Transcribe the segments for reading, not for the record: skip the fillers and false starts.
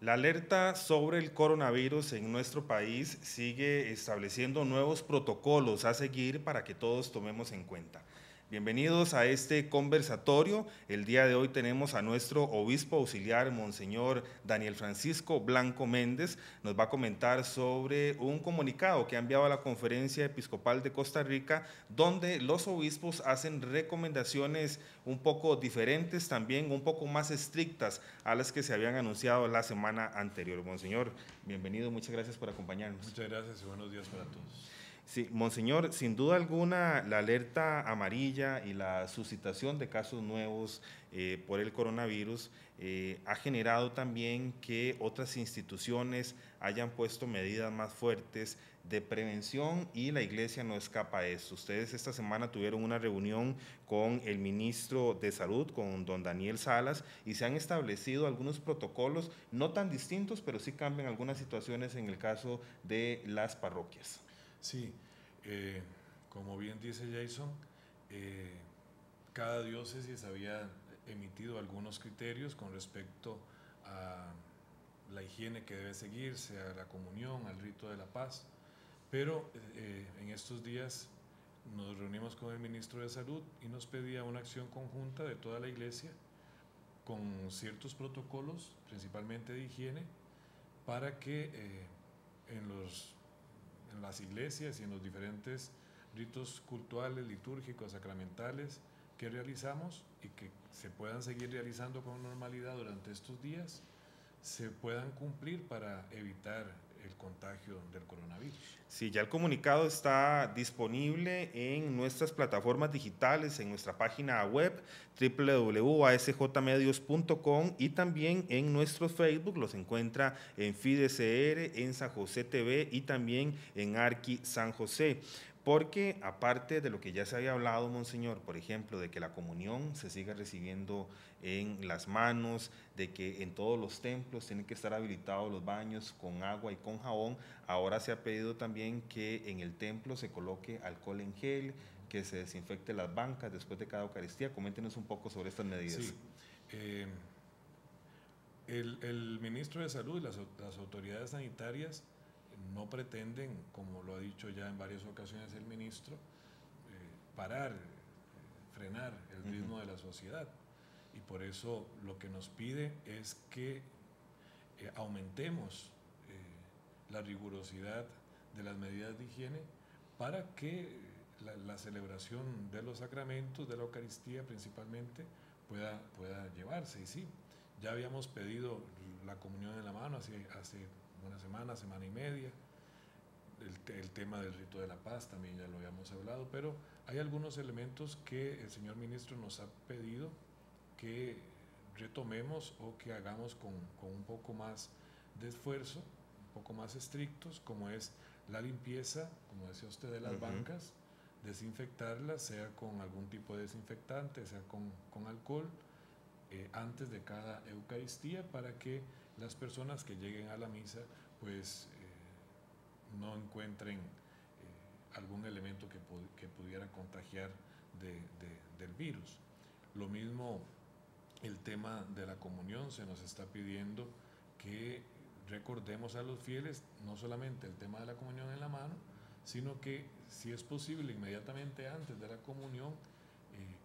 La alerta sobre el coronavirus en nuestro país sigue estableciendo nuevos protocolos a seguir para que todos tomemos en cuenta. Bienvenidos a este conversatorio. El día de hoy tenemos a nuestro obispo auxiliar, Monseñor Daniel Francisco Blanco Méndez. Nos va a comentar sobre un comunicado que ha enviado a la Conferencia Episcopal de Costa Rica, donde los obispos hacen recomendaciones un poco diferentes, también un poco más estrictas a las que se habían anunciado la semana anterior. Monseñor, bienvenido, muchas gracias por acompañarnos. Muchas gracias y buenos días para todos. Sí, Monseñor, sin duda alguna, la alerta amarilla y la suscitación de casos nuevos por el coronavirus ha generado también que otras instituciones hayan puesto medidas más fuertes de prevención y la Iglesia no escapa a esto. Ustedes esta semana tuvieron una reunión con el ministro de Salud, con don Daniel Salas, y se han establecido algunos protocolos, no tan distintos, pero sí cambian algunas situaciones en el caso de las parroquias. Sí, como bien dice Jason, eh, cada diócesis había emitido algunos criterios con respecto a la higiene que debe seguirse, a la comunión, al rito de la paz, pero en estos días nos reunimos con el ministro de Salud y nos pedía una acción conjunta de toda la Iglesia con ciertos protocolos, principalmente de higiene, para que en las iglesias y en los diferentes ritos cultuales, litúrgicos, sacramentales que realizamos y que se puedan seguir realizando con normalidad durante estos días, se puedan cumplir para evitar el contagio del coronavirus. Sí, ya el comunicado está disponible en nuestras plataformas digitales, en nuestra página web www.asjmedios.com y también en nuestro Facebook, los encuentra en FIDECR, en San José TV y también en Arqui San José. Porque aparte de lo que ya se había hablado, Monseñor, por ejemplo, de que la comunión se siga recibiendo en las manos, de que en todos los templos tienen que estar habilitados los baños con agua y con jabón, ahora se ha pedido también que en el templo se coloque alcohol en gel, que se desinfecte las bancas después de cada Eucaristía. Coméntenos un poco sobre estas medidas. Sí, eh, el ministro de Salud y las autoridades sanitarias no pretenden, como lo ha dicho ya en varias ocasiones el ministro, parar, frenar el ritmo de la sociedad. Y por eso lo que nos pide es que aumentemos la rigurosidad de las medidas de higiene para que la celebración de los sacramentos, de la Eucaristía principalmente, pueda llevarse. Y sí, ya habíamos pedido la comunión en la mano hace una semana y media. El tema del rito de la paz también ya lo habíamos hablado, pero hay algunos elementos que el señor ministro nos ha pedido que retomemos o que hagamos con un poco más de esfuerzo, un poco más estrictos, como es la limpieza, como decía usted, de las bancas, desinfectarlas, sea con algún tipo de desinfectante, sea con alcohol, antes de cada Eucaristía, para que las personas que lleguen a la misa pues no encuentren algún elemento que pudiera contagiar del virus. Lo mismo el tema de la comunión, se nos está pidiendo que recordemos a los fieles no solamente el tema de la comunión en la mano, sino que si es posible inmediatamente antes de la comunión,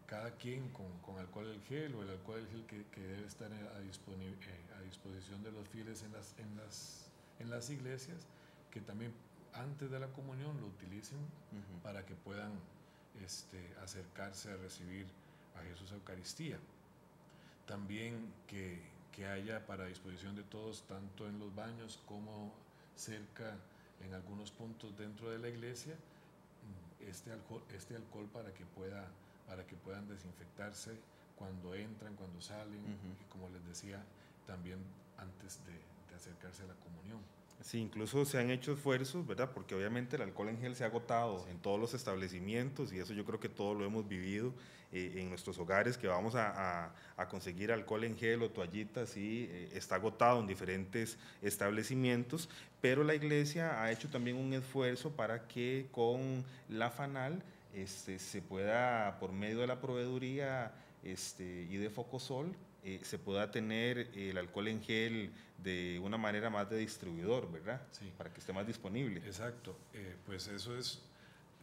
cada quien con alcohol del gel o el alcohol del gel que debe estar a disposición de los fieles en las iglesias, que también antes de la comunión lo utilicen para que puedan acercarse a recibir a Jesús Eucaristía. También que haya para disposición de todos, tanto en los baños como cerca en algunos puntos dentro de la iglesia, este alcohol para que puedan desinfectarse cuando entran, cuando salen, y como les decía, también antes de acercarse a la comunión. Sí, incluso se han hecho esfuerzos, ¿verdad? Porque obviamente el alcohol en gel se ha agotado Sí. en todos los establecimientos y eso yo creo que todos lo hemos vivido en nuestros hogares, que vamos a conseguir alcohol en gel o toallitas y está agotado en diferentes establecimientos, pero la iglesia ha hecho también un esfuerzo para que con la FANAL se pueda, por medio de la proveeduría y de Focosol, se pueda tener el alcohol en gel de una manera más de distribuidor, ¿verdad? Sí. Para que esté más disponible. Exacto. Pues eso es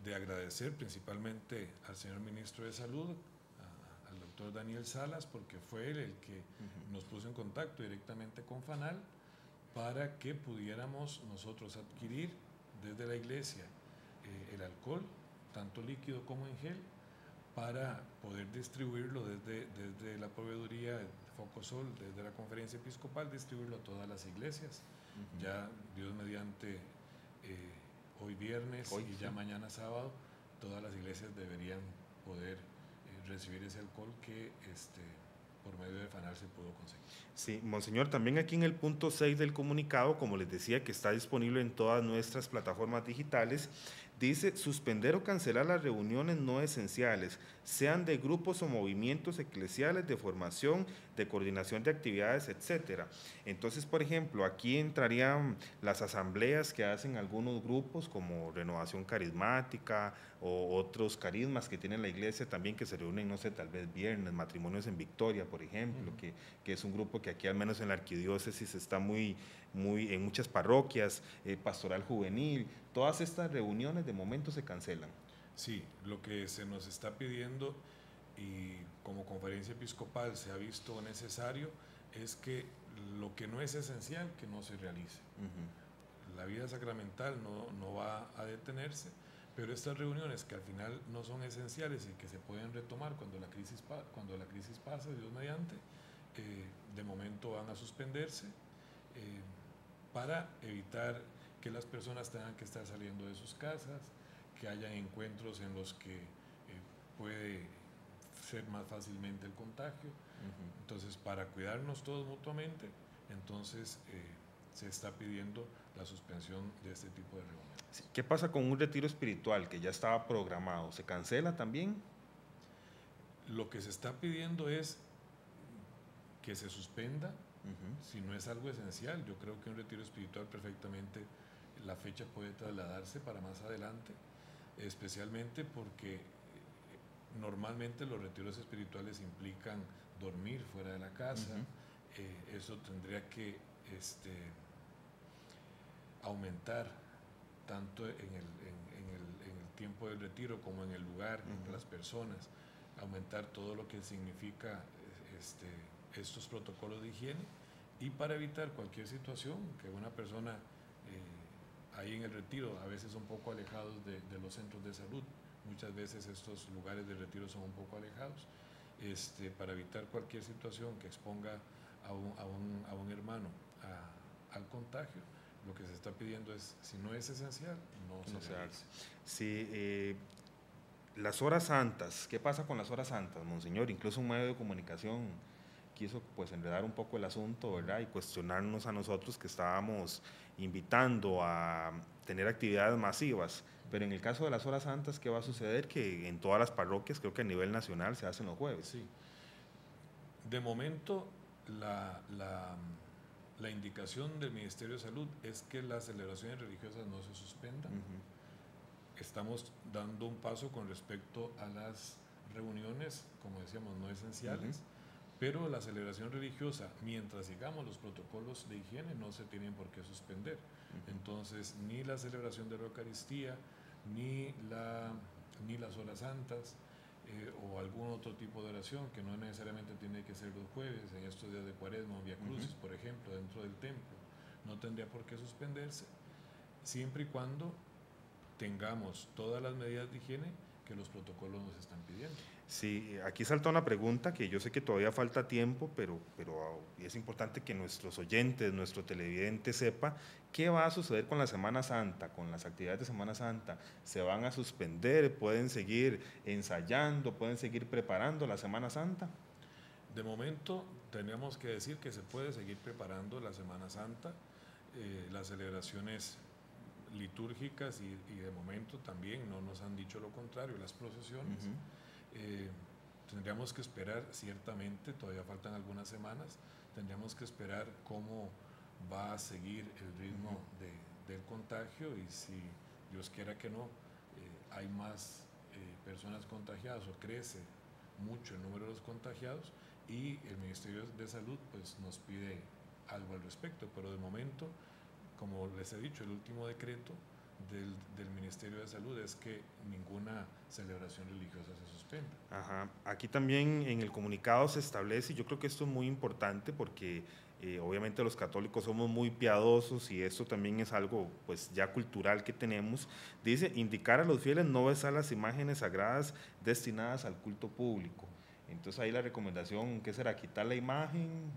de agradecer principalmente al señor ministro de Salud, al doctor Daniel Salas, porque fue él el que nos puso en contacto directamente con FANAL para que pudiéramos nosotros adquirir desde la iglesia el alcohol, tanto líquido como en gel, para poder distribuirlo desde la proveeduría de Focosol, desde la conferencia episcopal, distribuirlo a todas las iglesias. Ya Dios mediante hoy viernes y ya mañana sábado, todas las iglesias deberían poder recibir ese alcohol que por medio de FANAL se pudo conseguir. Sí, Monseñor, también aquí en el punto 6 del comunicado, como les decía, que está disponible en todas nuestras plataformas digitales, dice suspender o cancelar las reuniones no esenciales, sean de grupos o movimientos eclesiales, de formación, de coordinación de actividades, etcétera. Entonces, por ejemplo, aquí entrarían las asambleas que hacen algunos grupos como Renovación Carismática o otros carismas que tiene la iglesia también, que se reúnen, no sé, tal vez viernes, Matrimonios en Victoria, por ejemplo, que es un grupo que aquí al menos en la arquidiócesis está muy en muchas parroquias, pastoral juvenil. Todas estas reuniones de momento se cancelan. Sí, lo que se nos está pidiendo y como conferencia episcopal se ha visto necesario es que lo que no es esencial que no se realice. La vida sacramental no va a detenerse, pero estas reuniones que al final no son esenciales y que se pueden retomar cuando la crisis pase, Dios mediante, de momento van a suspenderse para evitar que las personas tengan que estar saliendo de sus casas, que hayan encuentros en los que puede ser más fácilmente el contagio. Entonces, para cuidarnos todos mutuamente, entonces se está pidiendo la suspensión de este tipo de reuniones. ¿Qué pasa con un retiro espiritual que ya estaba programado? ¿Se cancela también? Lo que se está pidiendo es que se suspenda, si no es algo esencial. Yo creo que un retiro espiritual perfectamente la fecha puede trasladarse para más adelante, especialmente porque normalmente los retiros espirituales implican dormir fuera de la casa. Eso tendría que aumentar tanto en el tiempo del retiro como en el lugar, entre las personas, aumentar todo lo que significa estos protocolos de higiene, y para evitar cualquier situación que una persona ahí en el retiro, a veces un poco alejados de los centros de salud, muchas veces estos lugares de retiro son un poco alejados, para evitar cualquier situación que exponga a un hermano al contagio, lo que se está pidiendo es, si no es esencial, no se hace. Sí, las horas santas, ¿qué pasa con las horas santas, Monseñor? Incluso un medio de comunicación quiso pues enredar un poco el asunto, ¿verdad? Y cuestionarnos a nosotros que estábamos invitando a tener actividades masivas. Pero en el caso de las horas santas, ¿qué va a suceder? Que en todas las parroquias, creo que a nivel nacional, se hacen los jueves. Sí. De momento, la indicación del Ministerio de Salud es que las celebraciones religiosas no se suspendan. Estamos dando un paso con respecto a las reuniones, como decíamos, no esenciales, pero la celebración religiosa, mientras sigamos los protocolos de higiene, no se tienen por qué suspender. Entonces, ni la celebración de la Eucaristía, ni las horas santas, o algún otro tipo de oración, que no necesariamente tiene que ser los jueves, en estos días de Cuaresma o Vía Crucis, por ejemplo, dentro del templo, no tendría por qué suspenderse, siempre y cuando tengamos todas las medidas de higiene que los protocolos nos están pidiendo. Sí, aquí salta una pregunta que yo sé que todavía falta tiempo, pero es importante que nuestros oyentes, nuestro televidente sepa qué va a suceder con la Semana Santa, con las actividades de Semana Santa. ¿Se van a suspender? ¿Pueden seguir ensayando? ¿Pueden seguir preparando la Semana Santa? De momento, tenemos que decir que se puede seguir preparando la Semana Santa, las celebraciones litúrgicas y de momento también no nos han dicho lo contrario, las procesiones. Tendríamos que esperar, ciertamente, todavía faltan algunas semanas, tendríamos que esperar cómo va a seguir el ritmo del contagio, y si Dios quiera que no, hay más personas contagiadas o crece mucho el número de los contagiados, y el Ministerio de Salud pues nos pide algo al respecto, pero de momento, como les he dicho, el último decreto del Ministerio de Salud es que ninguna celebración religiosa se suspenda. Ajá. Aquí también en el comunicado se establece, y yo creo que esto es muy importante porque obviamente los católicos somos muy piadosos y esto también es algo pues ya cultural que tenemos. Dice, indicar a los fieles no besar las imágenes sagradas destinadas al culto público. Entonces ahí la recomendación, ¿qué será? ¿Quitar la imagen?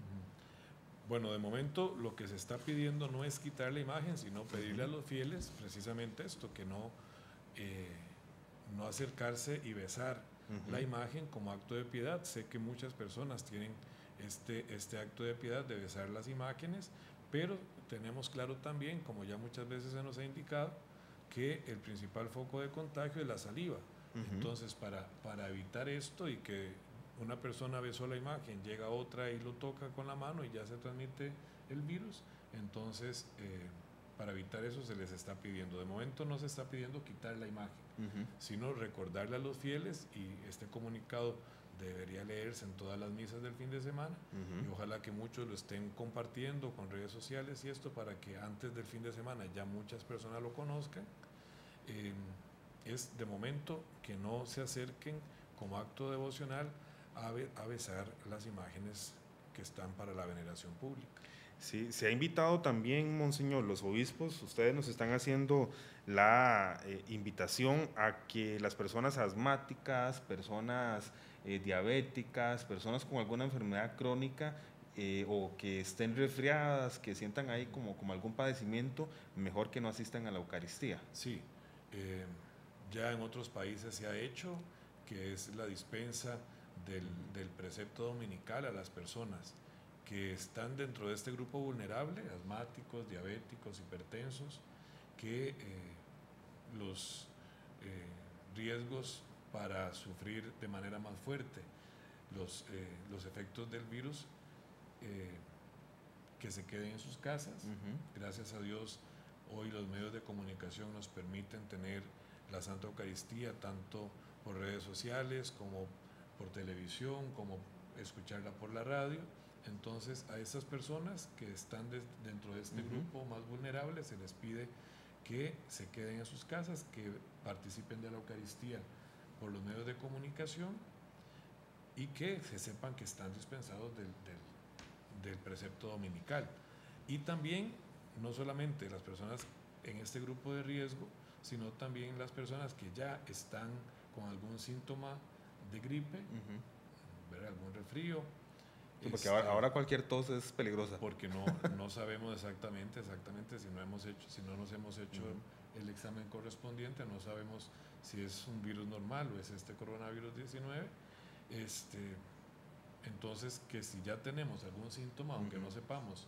Bueno, de momento lo que se está pidiendo no es quitar la imagen, sino pedirle a los fieles precisamente esto, que no acercarse y besar la imagen como acto de piedad. Sé que muchas personas tienen este acto de piedad de besar las imágenes, pero tenemos claro también, como ya muchas veces se nos ha indicado, que el principal foco de contagio es la saliva. Entonces, para evitar esto y que una persona besó la imagen, llega otra y lo toca con la mano y ya se transmite el virus, entonces para evitar eso se les está pidiendo. De momento no se está pidiendo quitar la imagen, sino recordarle a los fieles, y este comunicado debería leerse en todas las misas del fin de semana, y ojalá que muchos lo estén compartiendo con redes sociales y esto para que antes del fin de semana ya muchas personas lo conozcan. Es de momento que no se acerquen como acto devocional a besar las imágenes que están para la veneración pública. Sí, se ha invitado también, Monseñor, los obispos, ustedes nos están haciendo la invitación a que las personas asmáticas, personas diabéticas, personas con alguna enfermedad crónica o que estén resfriadas, que sientan ahí como algún padecimiento, mejor que no asistan a la Eucaristía. Sí, ya en otros países se ha hecho, que es la dispensa del precepto dominical a las personas que están dentro de este grupo vulnerable, asmáticos, diabéticos, hipertensos, que los riesgos para sufrir de manera más fuerte los efectos del virus, que se queden en sus casas. Gracias a Dios, hoy los medios de comunicación nos permiten tener la Santa Eucaristía tanto por redes sociales como por televisión, como escucharla por la radio. Entonces a esas personas que están dentro de este grupo más vulnerable se les pide que se queden en sus casas, que participen de la Eucaristía por los medios de comunicación y que se sepan que están dispensados del precepto dominical. Y también, no solamente las personas en este grupo de riesgo, sino también las personas que ya están con algún síntoma de gripe, algún resfrío. Sí, porque ahora cualquier tos es peligrosa. Porque no sabemos exactamente si no nos hemos hecho el examen correspondiente, no sabemos si es un virus normal o es este coronavirus 19. Entonces, que si ya tenemos algún síntoma, aunque no sepamos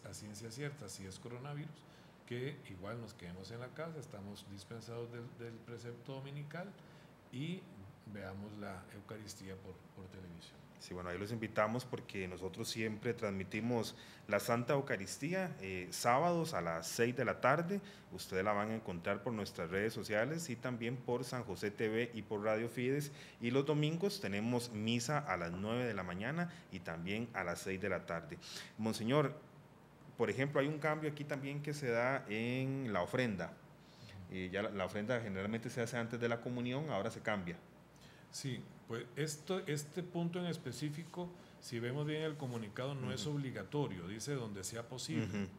a ciencia cierta si es coronavirus, que igual nos quedemos en la casa, estamos dispensados del precepto dominical y veamos la Eucaristía por televisión. Sí, bueno, ahí los invitamos porque nosotros siempre transmitimos la Santa Eucaristía sábados a las 6 de la tarde. Ustedes la van a encontrar por nuestras redes sociales y también por San José TV y por Radio Fides. Y los domingos tenemos misa a las 9 de la mañana y también a las 6 de la tarde. Monseñor, por ejemplo, hay un cambio aquí también que se da en la ofrenda. Ya la ofrenda generalmente se hace antes de la comunión, ahora se cambia. Sí, pues este punto en específico, si vemos bien el comunicado, no es obligatorio, dice donde sea posible,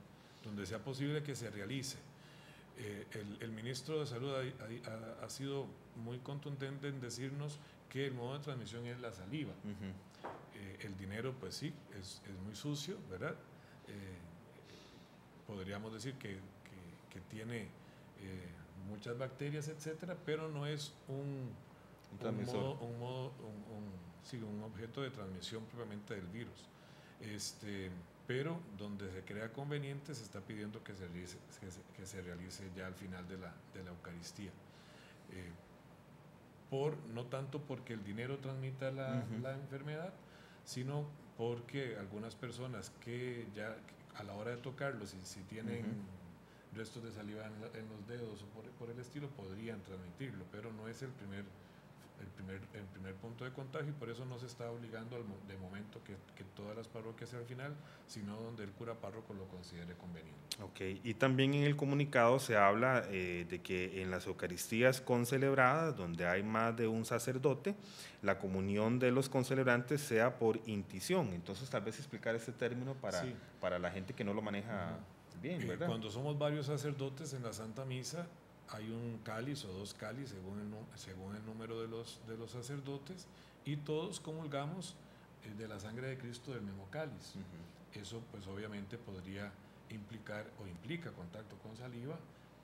donde sea posible que se realice. El ministro de Salud ha sido muy contundente en decirnos que el modo de transmisión es la saliva. El dinero, pues sí, es muy sucio, ¿verdad? Podríamos decir que tiene muchas bacterias, etcétera, pero no es un objeto de transmisión propiamente del virus. Pero donde se crea conveniente se está pidiendo que se realice ya al final de la Eucaristía. No tanto porque el dinero transmita la enfermedad, sino porque algunas personas que ya a la hora de tocarlo, si tienen restos de saliva en los dedos o por el estilo, podrían transmitirlo, pero no es el primer el primer punto de contagio, y por eso no se está obligando de momento que todas las parroquias sea al final, sino donde el cura párroco lo considere conveniente. Ok, y también en el comunicado se habla de que en las Eucaristías concelebradas, donde hay más de un sacerdote, la comunión de los concelebrantes sea por intición. Entonces, tal vez explicar este término Sí. para la gente que no lo maneja bien, ¿verdad? Cuando somos varios sacerdotes en la Santa Misa, hay un cáliz o dos cáliz según el número de los sacerdotes, y todos comulgamos de la sangre de Cristo del mismo cáliz. Eso pues obviamente podría implicar o implica contacto con saliva,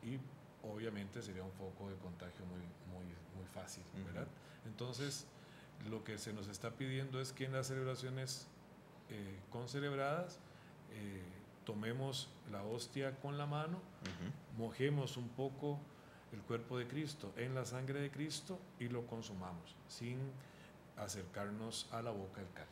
y obviamente sería un foco de contagio muy fácil, ¿verdad? Entonces, lo que se nos está pidiendo es que en las celebraciones concelebradas tomemos la hostia con la mano, mojemos un poco el cuerpo de Cristo en la sangre de Cristo y lo consumamos sin acercarnos a la boca del cáliz.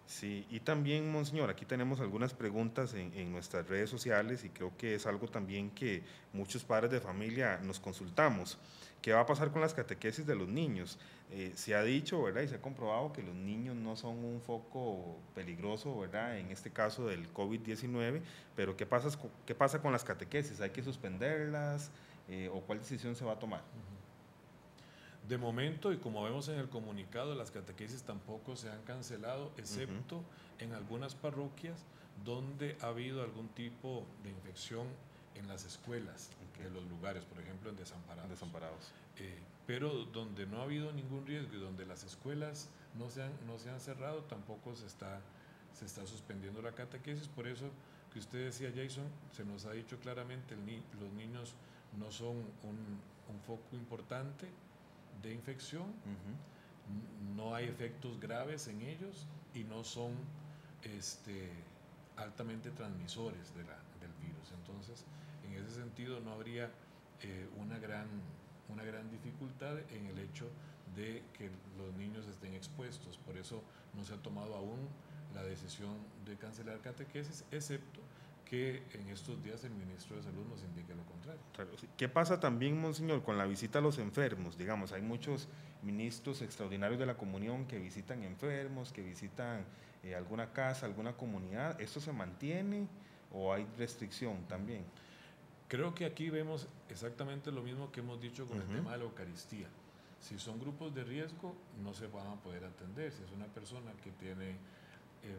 Sí, y también, Monseñor, aquí tenemos algunas preguntas en nuestras redes sociales, y creo que es algo también que muchos padres de familia nos consultamos. ¿Qué va a pasar con las catequesis de los niños? Se ha dicho, ¿verdad? Y se ha comprobado que los niños no son un foco peligroso, ¿verdad? En este caso del COVID-19, pero qué pasa con las catequesis? ¿Hay que suspenderlas? ¿O cuál decisión se va a tomar? De momento, y como vemos en el comunicado, las catequesis tampoco se han cancelado, excepto en algunas parroquias donde ha habido algún tipo de infección en las escuelas de los lugares, por ejemplo en Desamparados. Pero donde no ha habido ningún riesgo y donde las escuelas no se han cerrado, tampoco se está suspendiendo la catequesis. Por eso que usted decía, Jason, se nos ha dicho claramente, los niños no son un foco importante de infección, no hay efectos graves en ellos y no son altamente transmisores del virus. Entonces, en ese sentido no habría una gran dificultad en el hecho de que los niños estén expuestos. Por eso no se ha tomado aún la decisión de cancelar catequesis, excepto que en estos días el ministro de Salud nos indique lo contrario. Claro, sí. ¿Qué pasa también, Monseñor, con la visita a los enfermos? Digamos, hay muchos ministros extraordinarios de la comunión que visitan enfermos, que visitan alguna casa, alguna comunidad. ¿Esto se mantiene o hay restricción también? Creo que aquí vemos exactamente lo mismo que hemos dicho con el tema de la Eucaristía. Si son grupos de riesgo, no se van a poder atender. Si es una persona que tiene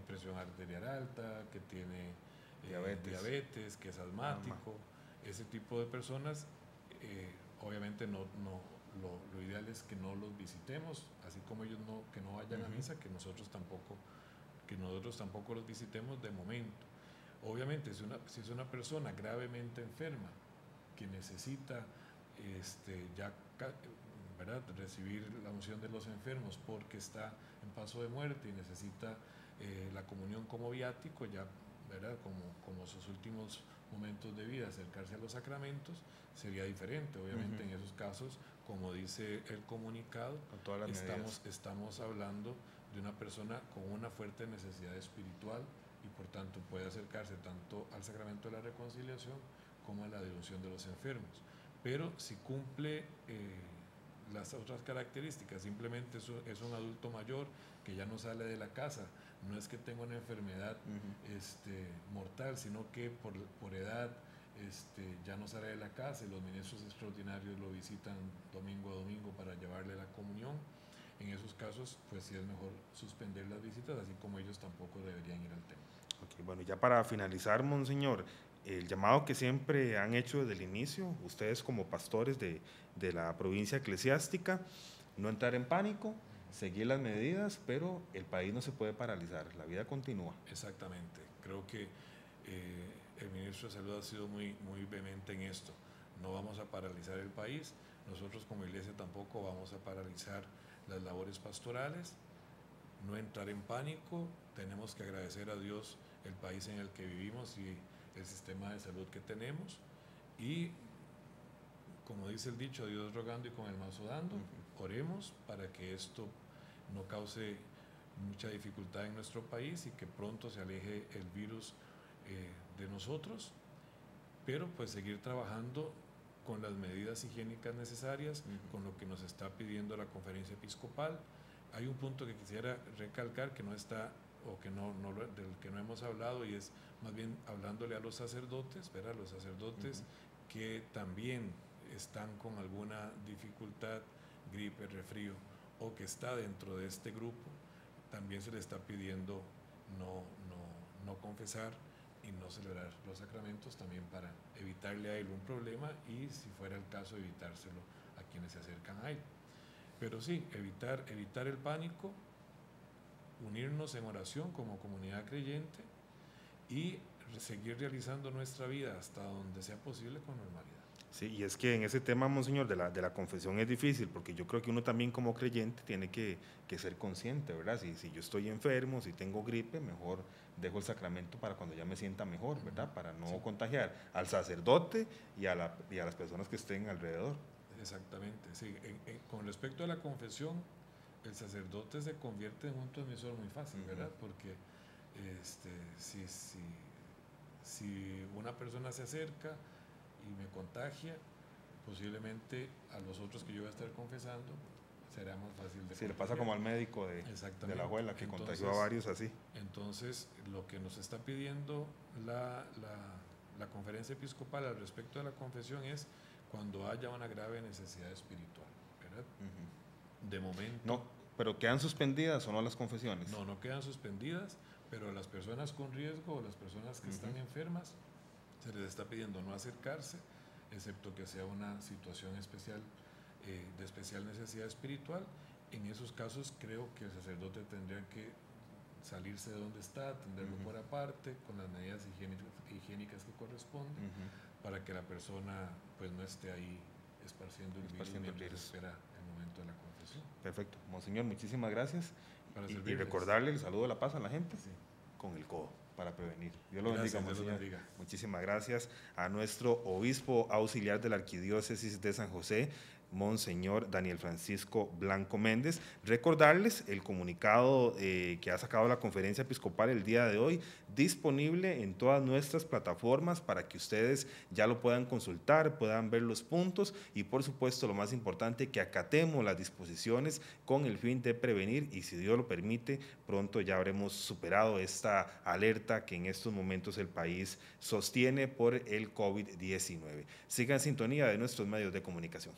presión arterial alta, que tiene diabetes, que es asmático, ese tipo de personas, obviamente lo ideal es que no los visitemos, así como ellos que no vayan a misa, que nosotros tampoco los visitemos de momento. Obviamente, si es una persona gravemente enferma que necesita ¿verdad?, recibir la unción de los enfermos porque está en paso de muerte y necesita la comunión como viático, ya, ¿verdad?, como sus últimos momentos de vida, acercarse a los sacramentos, sería diferente. Obviamente en esos casos, como dice el comunicado, estamos hablando de una persona con una fuerte necesidad espiritual y por tanto puede acercarse tanto al sacramento de la reconciliación como a la devoción de los enfermos. Pero si cumple las otras características, simplemente es un adulto mayor que ya no sale de la casa, no es que tenga una enfermedad mortal, sino que por edad ya no sale de la casa y los ministros extraordinarios lo visitan domingo a domingo para llevarle la comunión. En esos casos, pues sí es mejor suspender las visitas, así como ellos tampoco deberían ir al templo. Okay, bueno, ya para finalizar, Monseñor, el llamado que siempre han hecho desde el inicio, ustedes como pastores de la provincia eclesiástica, no entrar en pánico, seguir las medidas, pero el país no se puede paralizar, la vida continúa. Exactamente, creo que el ministro de Salud ha sido muy vehemente en esto. No vamos a paralizar el país, nosotros como iglesia tampoco vamos a paralizar las labores pastorales, no entrar en pánico, tenemos que agradecer a Dios el país en el que vivimos y el sistema de salud que tenemos, y como dice el dicho, a Dios rogando y con el mazo dando, oremos para que esto no cause mucha dificultad en nuestro país y que pronto se aleje el virus de nosotros, pero pues seguir trabajando con las medidas higiénicas necesarias, con lo que nos está pidiendo la Conferencia Episcopal. Hay un punto que quisiera recalcar que no está, o que del que no hemos hablado, y es más bien hablándole a los sacerdotes, ¿verdad? Los sacerdotes que también están con alguna dificultad, gripe, resfrío, o que está dentro de este grupo, también se le está pidiendo no confesar y no celebrar los sacramentos, también para evitarle a él un problema y, si fuera el caso, evitárselo a quienes se acercan a él. Pero sí, evitar el pánico, unirnos en oración como comunidad creyente y seguir realizando nuestra vida hasta donde sea posible con normalidad. Sí, y es que en ese tema, monseñor, de la confesión es difícil, porque yo creo que uno también como creyente tiene que ser consciente, ¿verdad? Si yo estoy enfermo, si tengo gripe, mejor dejo el sacramento para cuando ya me sienta mejor, ¿verdad? Para no contagiar al sacerdote y a las personas que estén alrededor. Exactamente, sí. Con respecto a la confesión, el sacerdote se convierte en un transmisor muy fácil, ¿verdad? Porque si una persona se acerca y me contagia, posiblemente a los otros que yo voy a estar confesando será más fácil de Sí, le pasa como al médico de la abuela que contagió a varios así. Entonces, lo que nos está pidiendo la Conferencia Episcopal al respecto de la confesión es cuando haya una grave necesidad espiritual, ¿verdad? De momento. No, pero ¿quedan suspendidas o no las confesiones? No quedan suspendidas, pero a las personas con riesgo o las personas que están enfermas se les está pidiendo no acercarse, excepto que sea una situación especial, de especial necesidad espiritual. En esos casos creo que el sacerdote tendría que salirse de donde está, atenderlo por aparte, con las medidas higiénicas que corresponden, para que la persona pues no esté ahí esparciendo el virus mientras espera el momento de la confesión. Perfecto. Monseñor, muchísimas gracias. Y recordarle el saludo de la paz a la gente con el codo para prevenir. Dios lo bendiga, monseñor. Muchísimas gracias a nuestro obispo auxiliar de la Arquidiócesis de San José, Monseñor Daniel Francisco Blanco Méndez. Recordarles el comunicado que ha sacado la Conferencia Episcopal el día de hoy, disponible en todas nuestras plataformas para que ustedes ya lo puedan consultar, puedan ver los puntos y, por supuesto, lo más importante, que acatemos las disposiciones con el fin de prevenir, y si Dios lo permite, pronto ya habremos superado esta alerta que en estos momentos el país sostiene por el COVID-19. Sigan en sintonía de nuestros medios de comunicación.